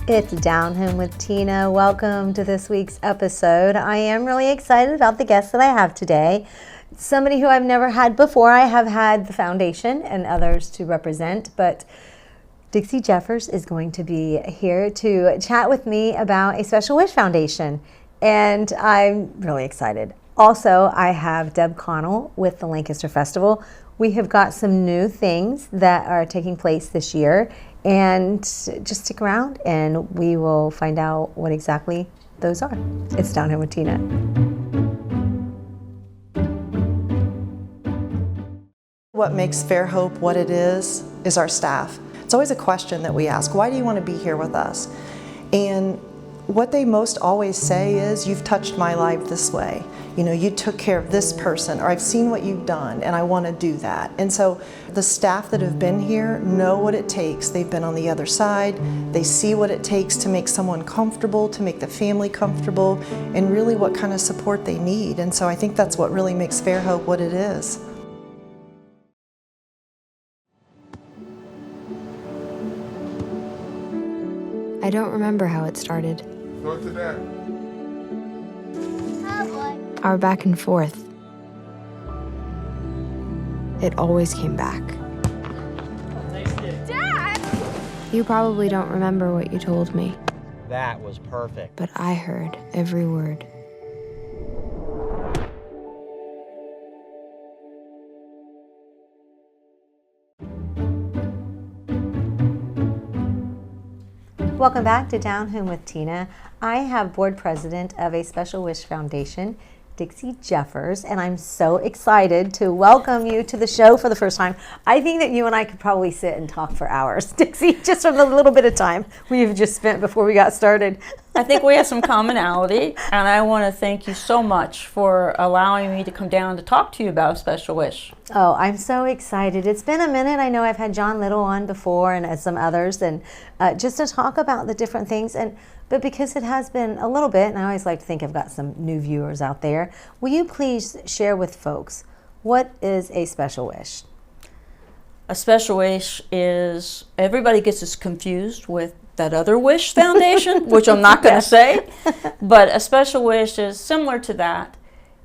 It's Down Home with Tina. Welcome to this week's episode. I am really excited about the guest that I have today. Somebody who I've never had before. I have had the foundation and others to represent, but Dixie Jeffers is going to be here to chat with me about a Special Wish Foundation, and I'm really excited. Also, I have Deb Connell with the Lancaster Festival. We have got some new things that are taking place this year, and just stick around and we will find out what exactly those are. It's Down Home with Tina. What makes Fair Hope what it is our staff. It's always a question that we ask, why do you want to be here with us? And what they most always say is, you've touched my life this way. You know, you took care of this person, or I've seen what you've done and I want to do that. And so the staff that have been here know what it takes. They've been on the other side. They see what it takes to make someone comfortable, to make the family comfortable, and really what kind of support they need. And so I think that's what really makes Fair Hope what it is. I don't remember how it started. Go to that. Our back and forth. It always came back. Dad! You probably don't remember what you told me, That was perfect. but I heard every word. Welcome back to Down Home with Tina. I have board president of a Special Wish Foundation, Dixie Jeffers, and I'm so excited to welcome you to the show for the first time. I think that you and I could probably sit and talk for hours, Dixie, just from the little bit of time we've just spent before we got started. I think we have some commonality, and I want to thank you so much for allowing me to come down to talk to you about a Special Wish. Oh, I'm so excited. It's been a minute. I know I've had John Little on before and some others, and just to talk about the different things. But because it has been a little bit, and I always like to think I've got some new viewers out there, will you please share with folks, what is a Special Wish? A Special Wish is, everybody gets us confused with that other Wish Foundation, which I'm not going to say, but a Special Wish is similar to that.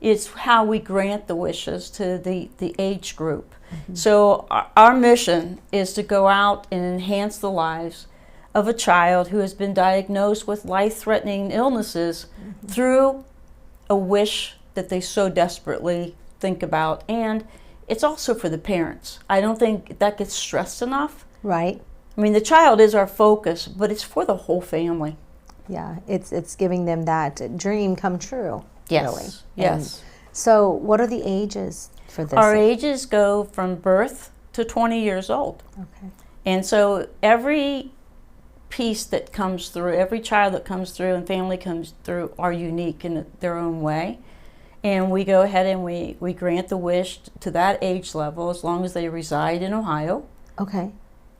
It's how we grant the wishes to the age group. Mm-hmm. So our mission is to go out and enhance the lives of a child who has been diagnosed with life-threatening illnesses through a wish that they so desperately think about. And it's also for the parents. I don't think that gets stressed enough. Right. I mean, the child is our focus, but it's for the whole family. Yeah, it's giving them that dream come true. Yes. Really. Yes. And so what are the ages for this? Our ages go from birth to 20 years old. Okay. And so every piece that comes through, every child that comes through and family comes through are unique in their own way. And we go ahead and we grant the wish to that age level as long as they reside in Ohio. Okay.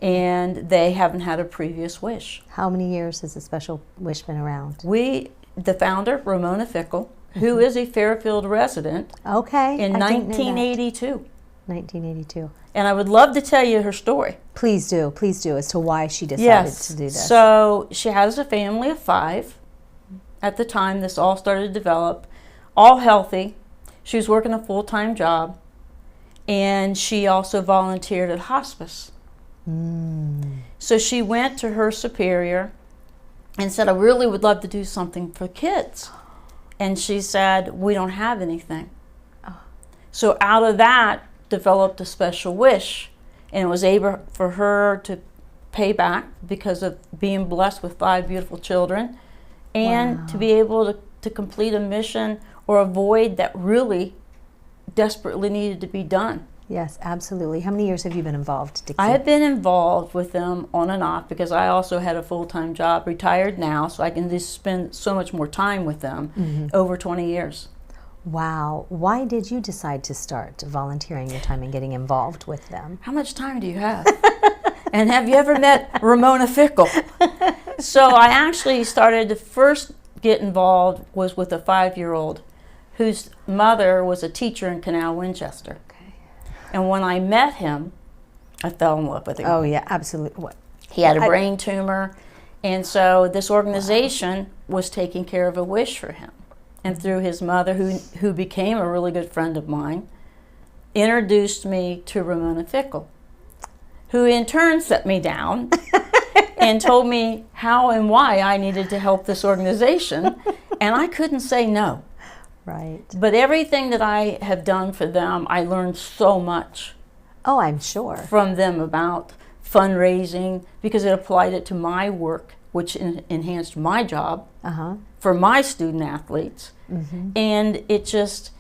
And they haven't had a previous wish. How many years has the Special Wish been around? The founder, Ramona Fickle, who is a Fairfield resident, Okay. in I didn't know that. 1982. 1982. And I would love to tell you her story. Please do, as to why she decided Yes. to do this. So she has a family of 5 at the time this all started to develop, all healthy. She was working a full-time job, and she also volunteered at hospice. So she went to her superior and said, I really would love to do something for kids. And she said, we don't have anything. So out of that developed a Special Wish, and it was able for her to pay back because of being blessed with 5 beautiful children, and to be able to complete a mission or a void that really desperately needed to be done. Yes, absolutely. How many years have you been involved, Dixie? I have been involved with them on and off because I also had a full-time job, retired now, so I can just spend so much more time with them, over 20 years. Wow. Why did you decide to start volunteering your time and getting involved with them? How much time do you have? And have you ever met Ramona Fickle? So I actually started to first get involved was with a 5-year-old whose mother was a teacher in Connell, Winchester. Okay. And when I met him, I fell in love with him. Oh yeah, absolutely. What? He had a brain tumor, And so this organization was taking care of a wish for him. And through his mother, who became a really good friend of mine, introduced me to Ramona Fickle, who in turn set me down and told me how and why I needed to help this organization. And I couldn't say no. Right. But everything that I have done for them, I learned so much Oh, I'm sure. from them about fundraising, because it applied it to my work, which enhanced my job for my student athletes. And it's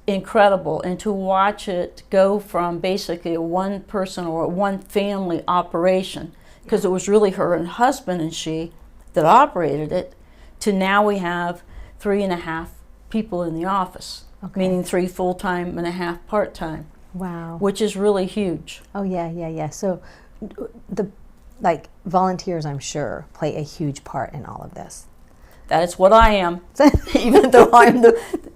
incredible. And to watch it go from basically a one person or a one family operation, because it was really her and husband and she that operated it, to now we have 3.5 people in the office, meaning 3 full-time and a half part-time. Wow. Which is really huge. Oh, yeah. So the volunteers, I'm sure, play a huge part in all of this. That is what I am, even though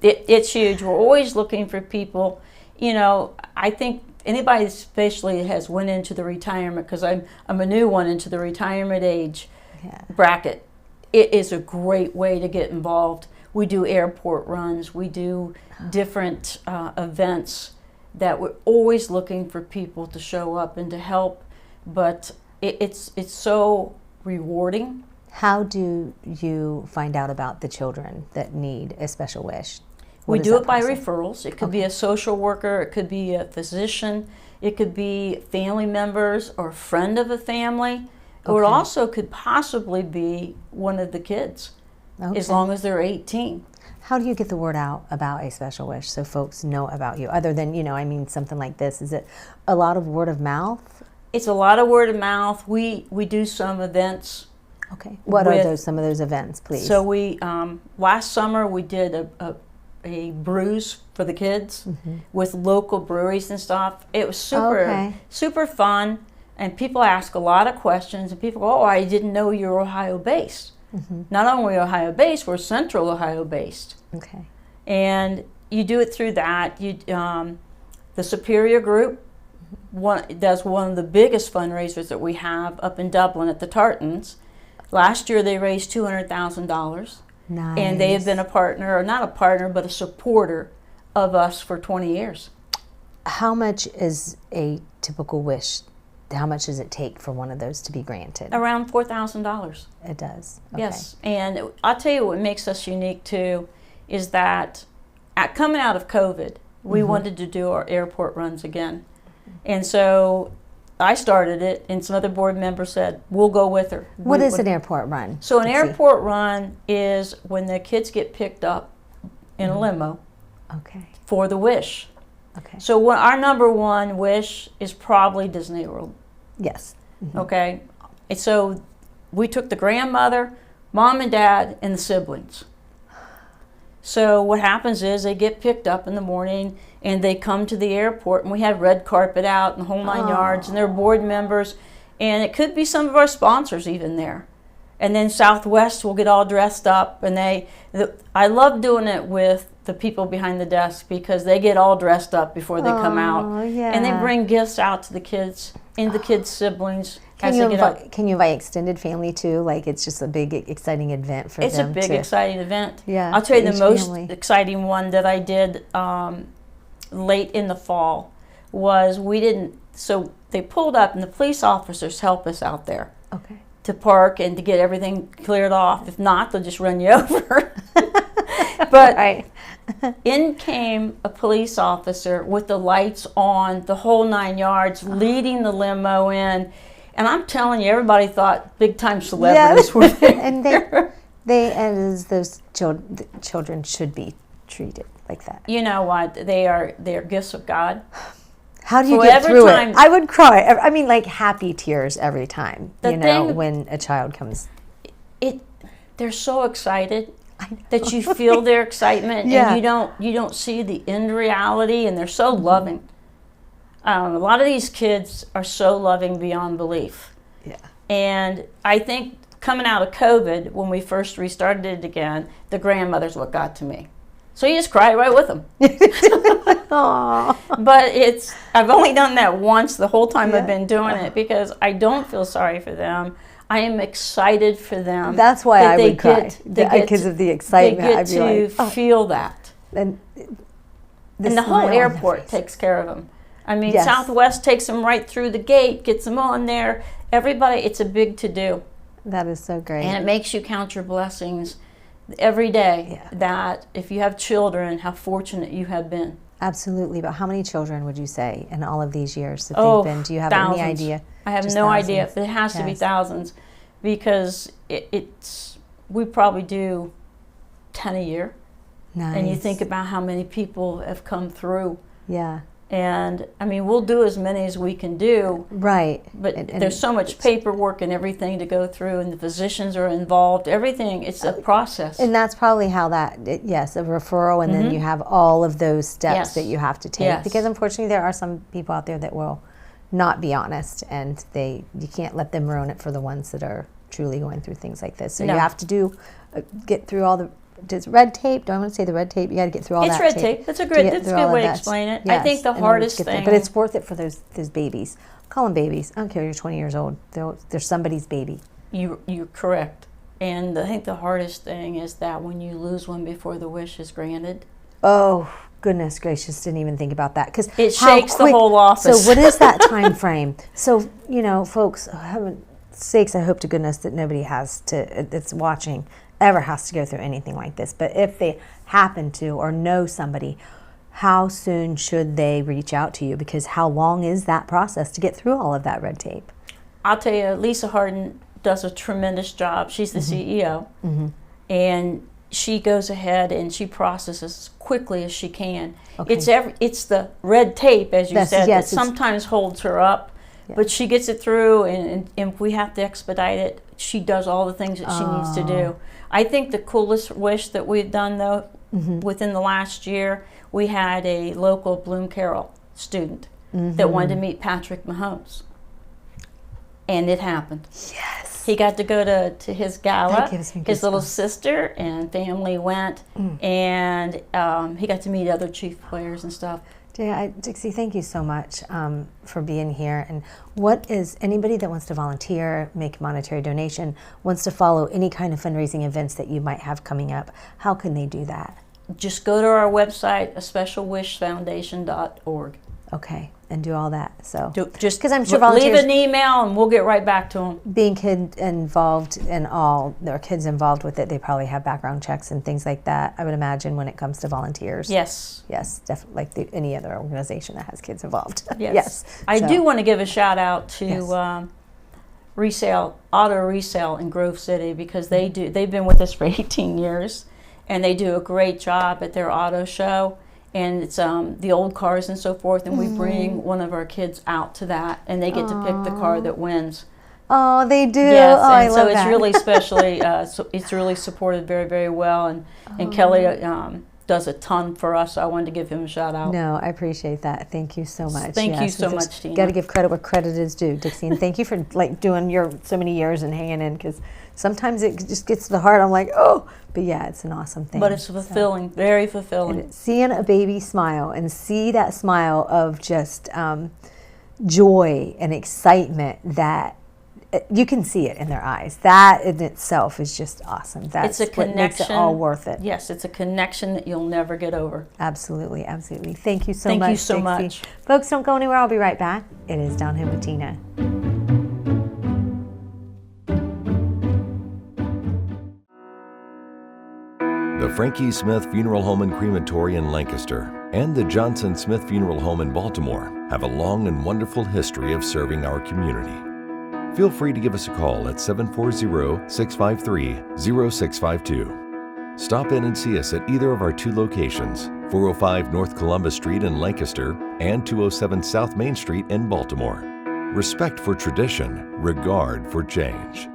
it's huge. We're always looking for people. You know, I think anybody especially has went into the retirement, because I'm a new one into the retirement age bracket. It is a great way to get involved. We do airport runs. We do different events that we're always looking for people to show up and to help. But it's so rewarding. How do you find out about the children that need a special wish? We do it by referrals. It could be a social worker, it could be a physician, it could be family members or a friend of a family, or it also could possibly be one of the kids, as long as they're 18. How do you get the word out about a special wish so folks know about you? Other than, something like this, is it a lot of word of mouth? It's a lot of word of mouth. We do some events. Okay. What are some of those events, please? So we last summer we did a brews for the kids with local breweries and stuff. It was super fun, and people ask a lot of questions, and people go, "Oh, I didn't know you were Ohio based." Not only Ohio based, we're Central Ohio based. Okay. And you do it through that. The Superior Group does one of the biggest fundraisers that we have up in Dublin at the Tartans. Last year they raised $200,000. Nice. And they have been a partner, or not a partner, but a supporter of us for 20 years. How much is a typical wish? How much does it take for one of those to be granted? Around $4,000. It does. Okay. Yes. And I'll tell you what makes us unique too is that coming out of COVID, we wanted to do our airport runs again. And so I started it, and some other board members said, we'll go with her. What is an airport run? So an airport run is when the kids get picked up in a limo for the wish. Okay. So our number one wish is probably Disney World. Yes. Okay. And so we took the grandmother, mom and dad, and the siblings. So what happens is they get picked up in the morning and they come to the airport, and we have red carpet out and the whole 9 yards, and they're board members, and it could be some of our sponsors even there. And then Southwest will get all dressed up, and I love doing it with the people behind the desk, because they get all dressed up before they come out. Yeah. And they bring gifts out to the kids and the kids' siblings. Can you invite extended family too? Like, it's just a big, exciting event for them. It's a big, exciting event. Yeah. I'll tell you the most family. exciting one that I did late in the fall was so they pulled up, and the police officers help us out there to park and to get everything cleared off. If not, they'll just run you over. But in came a police officer with the lights on, the whole 9 yards, leading the limo in. And I'm telling you, everybody thought big-time celebrities were there. And they as those children should be treated like that. You know what? They are gifts of God. How do you get through it? I would cry. I mean, like happy tears every time, when a child comes. They're so excited that you feel their excitement, and you don't see the end reality, and they're so loving. A lot of these kids are so loving beyond belief. Yeah. And I think coming out of COVID, when we first restarted it again, the grandmother's what got to me. So you just cry right with them. But I've only done that once the whole time I've been doing it, because I don't feel sorry for them. I am excited for them. That's why I would cry, because of the excitement. They get I'd be to like, oh. feel that. And the whole airport takes care of them. I mean, Yes. Southwest takes them right through the gate, gets them on there. Everybody, it's a big to-do. That is so great. And it makes you count your blessings every day, that if you have children, how fortunate you have been. Absolutely. But how many children would you say in all of these years that Oh, they've been? Do you have thousands. any idea? I have Just no thousands? idea, but it has to be Yes. thousands, because we probably do 10 a year. Nice. And you think about how many people have come through. Yeah. And I mean, we'll do as many as we can do. Right. But And there's so much paperwork and everything to go through, and the physicians are involved. Everything, it's a process. And that's probably how yes, a referral, and then you have all of those steps Yes. that you have to take. Yes. Because unfortunately, there are some people out there that will not be honest, and you can't let them ruin it for the ones that are truly going through things like this. So No. you have to get through all the. Does red tape? Do I want to say the red tape? You got to get through all It's that. red tape. That's a good way to explain it. I think the hardest thing. But it's worth it for those babies. Call them babies. I don't care. You're 20 years old. They're somebody's baby. You're correct. And I think the hardest thing is that when you lose one before the wish is granted. Oh, goodness gracious, didn't even think about that. Because It shakes the whole office. So what is that time frame? So, folks, heaven's sakes, I hope to goodness that nobody that's watching ever has to go through anything like this. But if they happen to or know somebody, how soon should they reach out to you? Because how long is that process to get through all of that red tape? I'll tell you, Lisa Harden does a tremendous job. She's the CEO. And she goes ahead and she processes as quickly as she can. Okay. It's the red tape, as you said, that yes, sometimes holds her up. But she gets it through, and if we have to expedite it, she does all the things that she needs to do. I think the coolest wish that we've done, though, within the last year, we had a local Bloom Carroll student that wanted to meet Patrick Mahomes. And it happened. Yes. He got to go to his gala. That gives me His little goosebumps. sister and family went, and he got to meet other Chief players and stuff. Dixie, thank you so much for being here. And what is anybody that wants to volunteer, make a monetary donation, wants to follow any kind of fundraising events that you might have coming up, how can they do that? Just go to our website, aspecialwishfoundation.org. Okay, and do all that. So Just because I'm sure leave volunteers an email and we'll get right back to them. being kid involved in all, there are kids involved with it, they probably have background checks and things like that, I would imagine, when it comes to volunteers. Yes. Yes, definitely, like any other organization that has kids involved. Yes. I do want to give a shout out to auto resale in Grove City, because they've been with us for 18 years, and they do a great job at their auto show. And it's the old cars and so forth, and we bring one of our kids out to that, and they get to pick the car that wins. Oh, they do. Yes, oh, I and love so it's that. really especially it's really supported very, very well, and Kelly does a ton for us. So I wanted to give him a shout out. No, I appreciate that. Thank you so much. Thank you so much, Tina. Got to give credit where credit is due, Dixie, and thank you for doing your so many years and hanging in, because sometimes it just gets to the heart. I'm like, oh, but yeah, it's an awesome thing. But it's fulfilling, very fulfilling. And seeing a baby smile and see that smile of just joy and excitement, that you can see it in their eyes. That in itself is just awesome. That's It's a what makes it all worth it. Yes, it's a connection that you'll never get over. Absolutely, absolutely. Thank you so Thank much, you so Dixie. much. Folks, don't go anywhere. I'll be right back. It is Down Home with Tina. The Frankie Smith Funeral Home and Crematory in Lancaster and the Johnson Smith Funeral Home in Baltimore have a long and wonderful history of serving our community. Feel free to give us a call at 740-653-0652. Stop in and see us at either of our two locations, 405 North Columbus Street in Lancaster and 207 South Main Street in Baltimore. Respect for tradition, regard for change.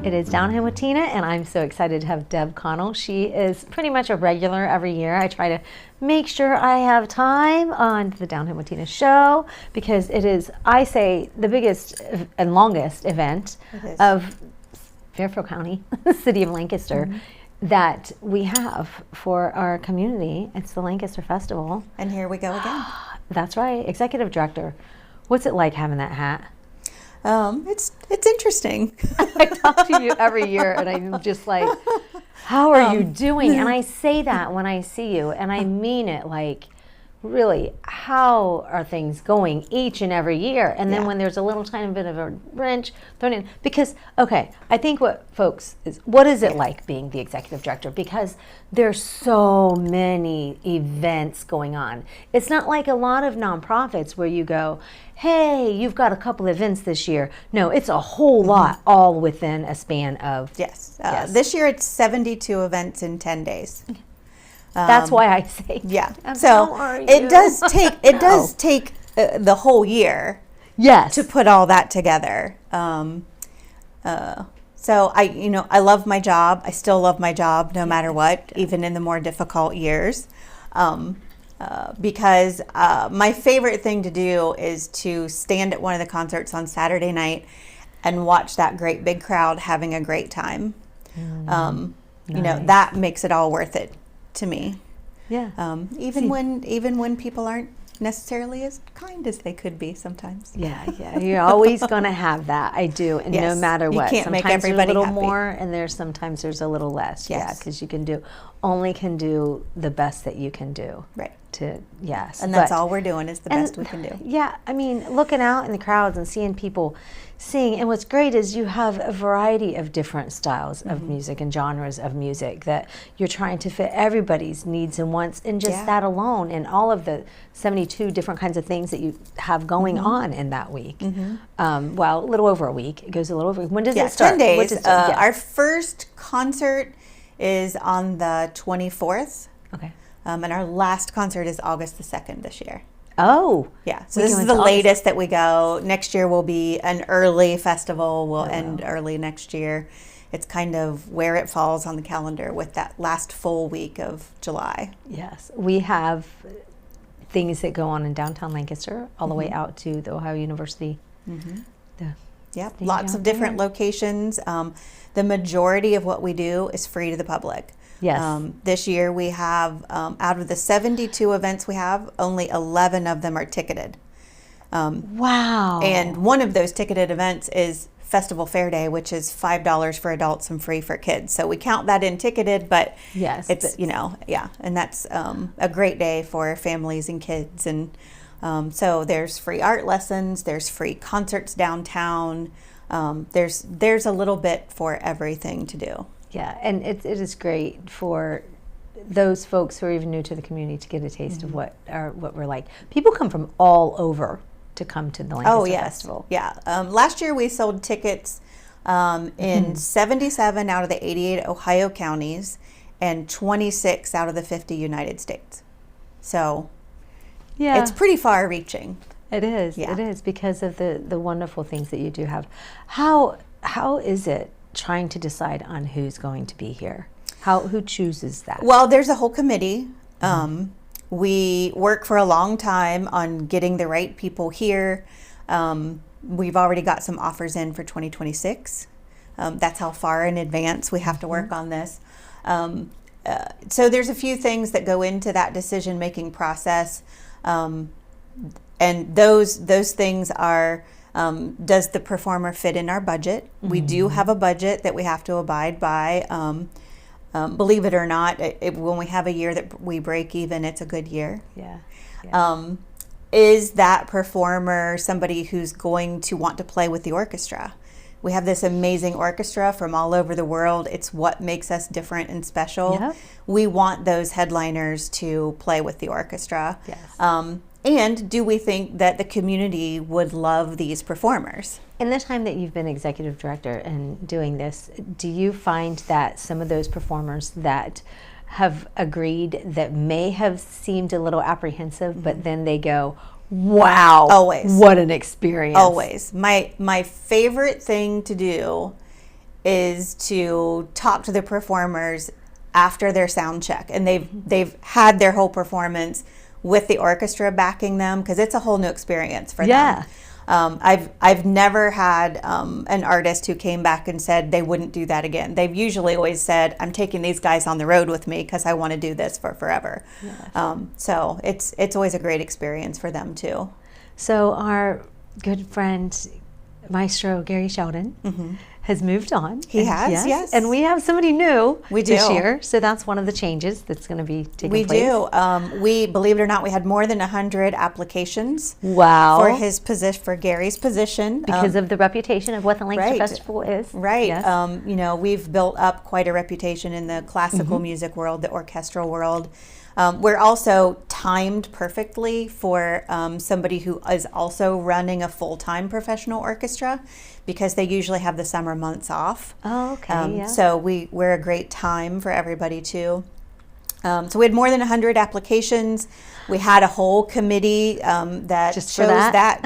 It is Downhill with Tina, and I'm so excited to have Deb Connell. She is pretty much a regular every year. I try to make sure I have time on the Downhill with Tina show because it is, I say, the biggest and longest event of Fairfield County, the city of Lancaster, that we have for our community. It's the Lancaster Festival. And here we go again. That's right, Executive Director. What's it like having that hat? It's interesting. I talk to you every year and I'm just like, how are you doing? And I say that when I see you and I mean it, like, really, how are things going each and every year? And then when there's a little tiny bit of a wrench thrown in, because, okay, I think what is it like being the executive director? Because there's so many events going on. It's not like a lot of nonprofits where you go, hey, you've got a couple events this year. No, it's a whole lot all within a span of. Yes. This year it's 72 events in 10 days. That's why I say. Yeah. So it does take the whole year. Yes. To put all that together. So I love my job. I still love my job no matter what, even in the more difficult years. Because my favorite thing to do is to stand at one of the concerts on Saturday night and watch that great big crowd having a great time. That makes it all worth it to me. Yeah. Even when people aren't necessarily as kind as they could be sometimes. Yeah. You're always going to have that. I do, and no matter what. You can't sometimes make everybody there's a little happy. more, and sometimes there's a little less. Yes. Yeah, because you can do the best that you can do. Right. And that's all we're doing is the best we can do. Yeah, I mean, looking out in the crowds and seeing people sing, and what's great is you have a variety of different styles of music and genres of music that you're trying to fit everybody's needs and wants, and just that alone, and all of the 72 different kinds of things that you have going on in that week. Well, a little over a week. It goes a little over. When does it start? 10 days. Our first concert is on the 24th. Okay. And our last concert is August the 2nd this year. Oh. Yeah. So this is the latest that we go. Next year will be an early festival. We'll end early next year. It's kind of where it falls on the calendar with that last full week of July. Yes. We have things that go on in downtown Lancaster all the way out to the Ohio University. Yep. Lots of different locations. The majority of what we do is free to the public. Yes. This year we have, out of the 72 events we have, only 11 of them are ticketed. Wow. And one of those ticketed events is Festival Fair Day, which is $5 for adults and free for kids. So we count that in ticketed, but it's, and that's a great day for families and kids. And so there's free art lessons, there's free concerts downtown. There's a little bit for everything to do. Yeah, and it is great for those folks who are even new to the community to get a taste of what we're like. People come from all over to come to the Lancaster Festival. Yeah. Last year we sold tickets in 77 out of the 88 Ohio counties and 26 out of the 50 United States. So it's pretty far reaching. It is. Yeah. It is because of the wonderful things that you do have. How is it trying to decide on who's going to be here? Who chooses that? Well, there's a whole committee. We work for a long time on getting the right people here. We've already got some offers in for 2026. That's how far in advance we have to work on this. So there's a few things that go into that decision-making process. And those things are, does the performer fit in our budget? We do have a budget that we have to abide by. Believe it or not, when we have a year that we break even, it's a good year. Yeah. Is that performer somebody who's going to want to play with the orchestra? We have this amazing orchestra from all over the world. It's what makes us different and special. Yep. We want those headliners to play with the orchestra. Yes. And do we think that the community would love these performers? In the time that you've been executive director and doing this, do you find that some of those performers that have agreed that may have seemed a little apprehensive, but then they go, wow, always, what an experience? Always. My favorite thing to do is to talk to the performers after their sound check, and they've had their whole performance with the orchestra backing them, because it's a whole new experience for them. I've never had an artist who came back and said they wouldn't do that again. They've usually always said, I'm taking these guys on the road with me because I want to do this for forever. Yes. So it's always a great experience for them too. So our good friend, Maestro Gary Sheldon, has moved on. He has, yes. And we have somebody new this do. year. So that's one of the changes that's going to be taking place. We do. We, believe it or not, we had more than 100 applications. Wow. For his position, for Gary's position. Because of the reputation of what the Lancaster Festival is. Right. Yes. You know, we've built up quite a reputation in the classical music world, the orchestral world. We're also timed perfectly for somebody who is also running a full-time professional orchestra, because they usually have the summer months off. Oh, okay. So we're a great time for everybody too. So we had more than 100 applications. We had a whole committee that Just chose that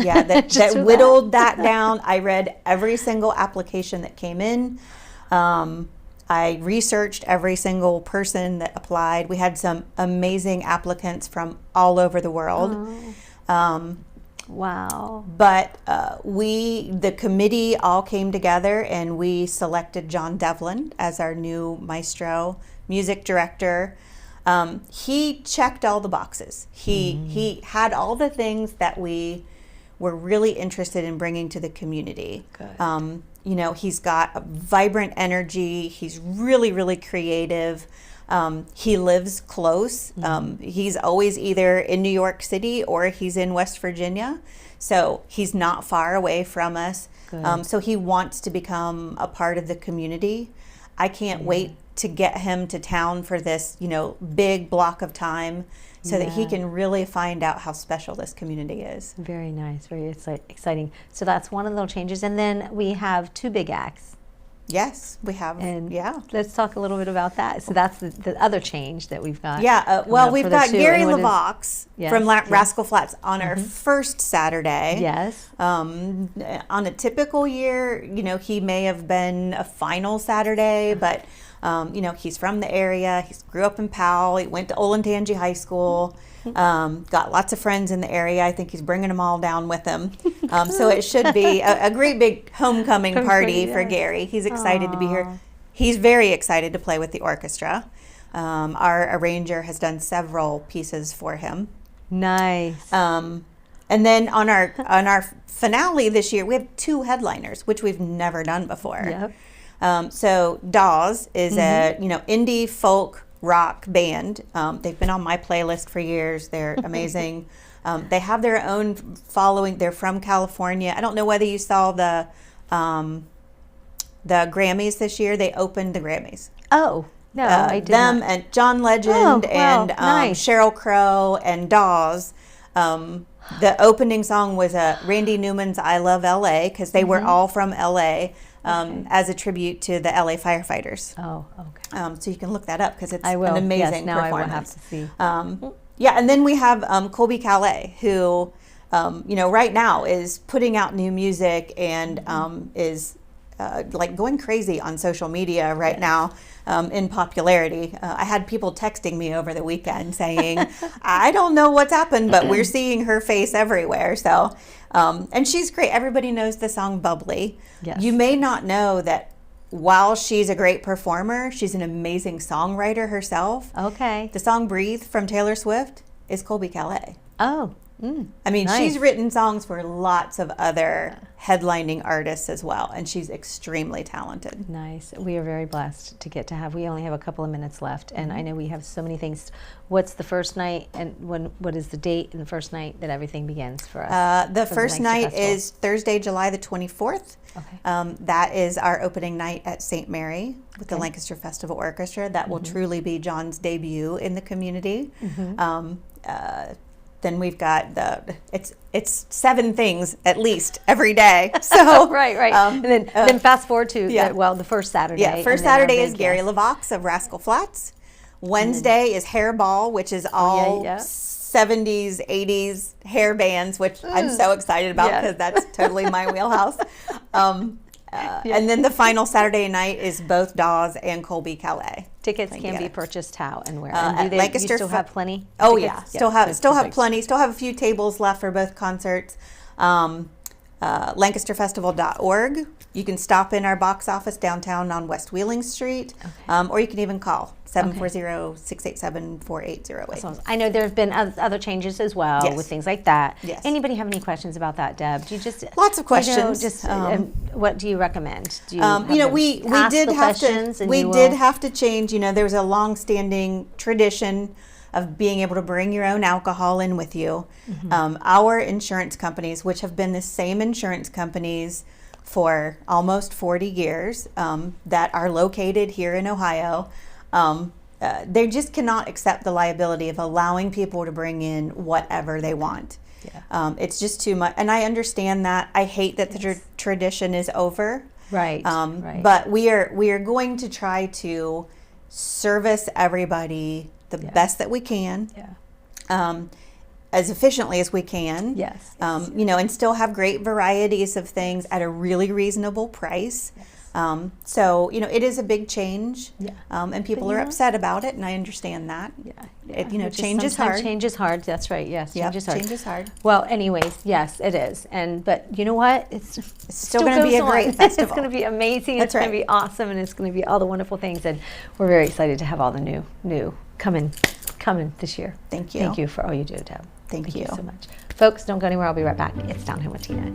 whittled that down. I read every single application that came in. I researched every single person that applied. We had some amazing applicants from all over the world. Wow. But the committee all came together, and we selected John Devlin as our new maestro, music director. He checked all the boxes. He had all the things that we were really interested in bringing to the community. Good. You know, he's got a vibrant energy. He's really, really creative. He lives close. He's always either in New York City or he's in West Virginia. So he's not far away from us. So he wants to become a part of the community. I can't wait to get him to town for this, big block of time, so that he can really find out how special this community is. Very nice, very exciting. So that's one of the little changes. And then we have two big acts. Yes, we have. And let's talk a little bit about that. So that's the other change that we've got. Well, we've got Gary LaVox from Rascal Flatts on our first Saturday. Yes. On a typical year, he may have been a final Saturday, but he's from the area. He grew up in Powell. He went to Olentangy High School. Got lots of friends in the area. I think he's bringing them all down with him. So it should be a great big homecoming party for Gary. He's excited to be here. He's very excited to play with the orchestra. Our arranger has done several pieces for him. Nice. And then on our finale this year, we have two headliners, which we've never done before. Yep. So Dawes is a indie folk rock band. They've been on my playlist for years. They're amazing. They have their own following. They're from California. I don't know whether you saw the Grammys this year. They opened the Grammys. Oh, no, I did them not. And John Legend and nice. Sheryl Crow and Dawes. The opening song was Randy Newman's "I Love LA" because they were all from LA. As a tribute to the LA firefighters. Oh, okay. So you can look that up because it's an Yes, amazing now performance. I will have to see. And then we have Colby Calais, who, right now is putting out new music and is going crazy on social media right now in popularity. I had people texting me over the weekend saying, I don't know what's happened, but we're seeing her face everywhere. So, and she's great. Everybody knows the song Bubbly. Yes. You may not know that while she's a great performer, she's an amazing songwriter herself. Okay. The song Breathe from Taylor Swift is Colby Calais. Oh. I mean, nice. She's written songs for lots of other headlining artists as well, and she's extremely talented. Nice. We are very blessed to get to have. We only have a couple of minutes left, and I know we have so many things. What's the first night, and what is the date and the first night that everything begins for us? The first night is Thursday, July the 24th. Okay. That is our opening night at St. Mary with the Lancaster Festival Orchestra. That will truly be John's debut in the community. Then we've got it's 7 things at least every day. So right. And then fast forward to the first Saturday. Yeah, first Saturday is Gary LaVox of Rascal Flatts. Wednesday is Hairball, which is all 70s, 80s hair bands, which I'm so excited about because that's totally my wheelhouse. And then the final Saturday night is both Dawes and Colby Calais. Tickets can be purchased how and where? And do Lancaster you still have plenty? Oh tickets? yeah, still have plenty. Still have a few tables left for both concerts. LancasterFestival.org. You can stop in our box office downtown on West Wheeling Street, or you can even call 740-687-4808. I know there have been other changes as well with things like that. Yes. Anybody have any questions about that, Deb? Do you just lots of questions? What do you recommend? Do you we did have to change. There was a long-standing tradition of being able to bring your own alcohol in with you. Our insurance companies, which have been the same insurance companies for almost 40 years, that are located here in Ohio, they just cannot accept the liability of allowing people to bring in whatever they want. It's just too much, and I understand that. I hate that the tradition is over. Right. But we are going to try to service everybody the best that we can, as efficiently as we can. And still have great varieties of things at a really reasonable price. So it is a big change, and people are upset about it, and I understand that. Change is hard. Change is hard. That's right. Yes, change is hard. Change is hard. Well, anyways, yes, it is. But you know what? It's still going to be a great festival. It's going to be amazing. That's it's going to be awesome, and it's going to be all the wonderful things. And we're very excited to have all the new coming this year. Thank you. Thank you for all you do, Deb. Thank you so much, folks. Don't go anywhere. I'll be right back. It's Down Here with Tina.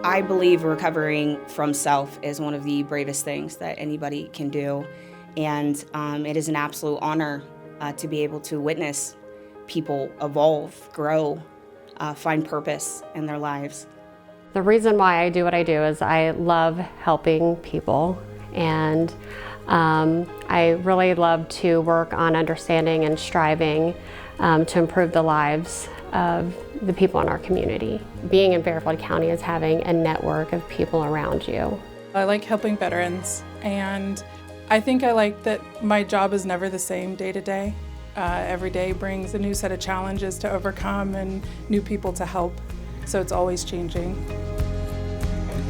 I believe recovering from self is one of the bravest things that anybody can do, and it is an absolute honor to be able to witness people evolve, grow, find purpose in their lives. The reason why I do what I do is I love helping people, and I really love to work on understanding and striving to improve the lives of the people in our community. Being in Fairfield County is having a network of people around you. I like helping veterans, and I think I like that my job is never the same day to day. Every day brings a new set of challenges to overcome and new people to help, so it's always changing.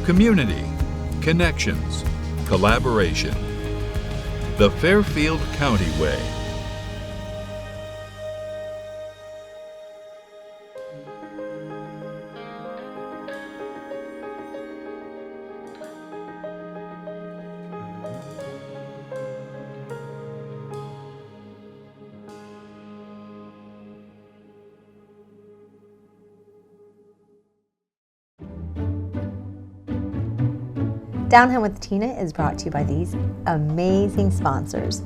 Community, connections, collaboration. The Fairfield County Way. Down Here with Tina is brought to you by these amazing sponsors.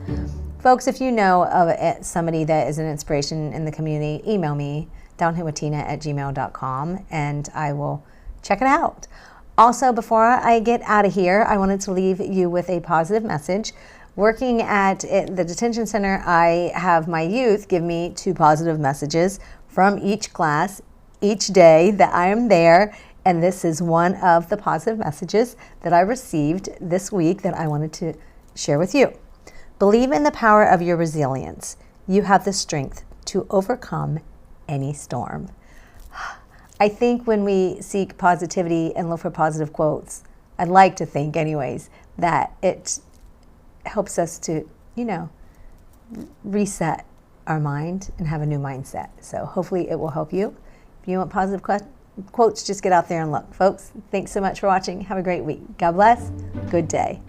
Folks, if you know of somebody that is an inspiration in the community, email me, downherewithtina@gmail.com, and I will check it out. Also, before I get out of here, I wanted to leave you with a positive message. Working at the detention center, I have my youth give me 2 positive messages from each class each day that I am there. And this is one of the positive messages that I received this week that I wanted to share with you. Believe in the power of your resilience. You have the strength to overcome any storm. I think when we seek positivity and look for positive quotes, I'd like to think anyways, that it helps us to, reset our mind and have a new mindset. So hopefully it will help you. If you want positive quotes, just get out there and look. Folks, thanks so much for watching. Have a great week. God bless. Good day.